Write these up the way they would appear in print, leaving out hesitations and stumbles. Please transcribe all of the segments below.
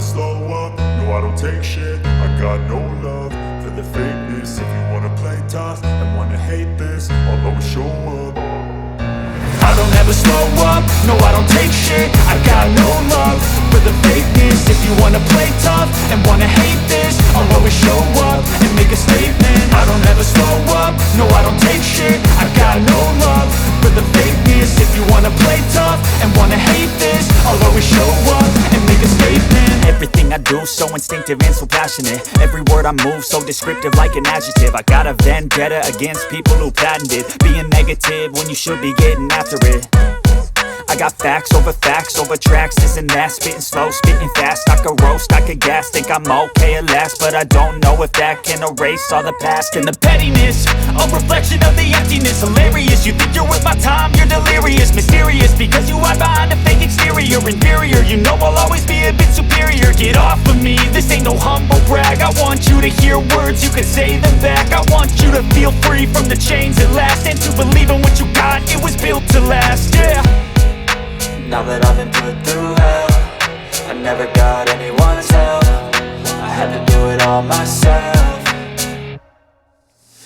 slow up, no I don't take shit. I got no love for the fakeness. If you wanna play tough and wanna hate this, I'll always show up. I don't ever slow up, no I don't take shit. I got no love for the fakeness. If you wanna play tough and wanna hate this, I'll always show up and make a statement. I don't ever slow up, no I don't take shit. I got no love for the fakeness. If you wanna play tough and wanna hate this, I'll always show up and make a statement. Everything I do so instinctive and so passionate. Every word I move so descriptive like an adjective. I got a vendetta against people who patented being negative when you should be getting after it. I got facts over tracks, this and that. Spitting slow, spitting fast, I could roast, I could gas. Think I'm okay at last, but I don't know if that can erase all the past. And the pettiness, a reflection of the emptiness. Hilarious, you think you're worth my time, you're delirious. Mysterious, because you hide behind a fake exterior. Inferior, you know I'll always be a bit superior. Get off of me, this ain't no humble brag. I want you to hear words, you can say them back. I want you to feel free from the chains at last, and to believe in what you got, it was built to last, yeah. Now that I've been put through hell, I never got anyone's help. I had to do it all myself.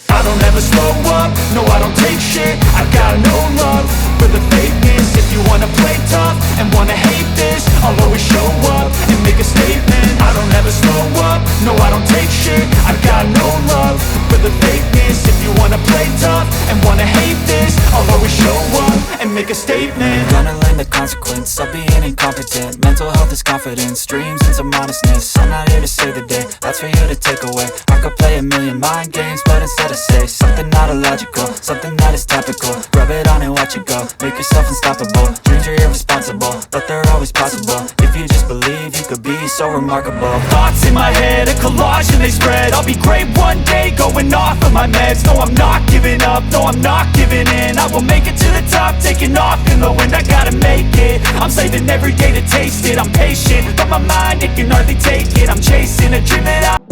I don't ever slow up, no I don't take shit. I got no love for the fakeness. If you wanna play tough and wanna hate this, I'll always show up and make a statement. I don't ever slow up, no I don't take shit. I got no love for the fakeness. If you wanna play tough and wanna hate this, I'll always show up and make a statement. Gonna learn the consequence of being incompetent. Mental health is confidence, dreams and some honestness. I'm not here to save the day, that's for you to take away. I could play a million mind games, but instead I say something not illogical, something that is topical. Rub it on and watch it go, make yourself unstoppable. Dreams are irresponsible, but they're always possible. If you just believe, you could be so remarkable. Thoughts in my head, a collage and they spread. I'll be great one day, going off of my meds. No, I'm not giving up, no, I'm not giving in. I will make it to the top, taking off in the wind. I gotta make it, I'm saving every day to taste it. I'm patient, but my mind, it can hardly take it. I'm chasing a dream that I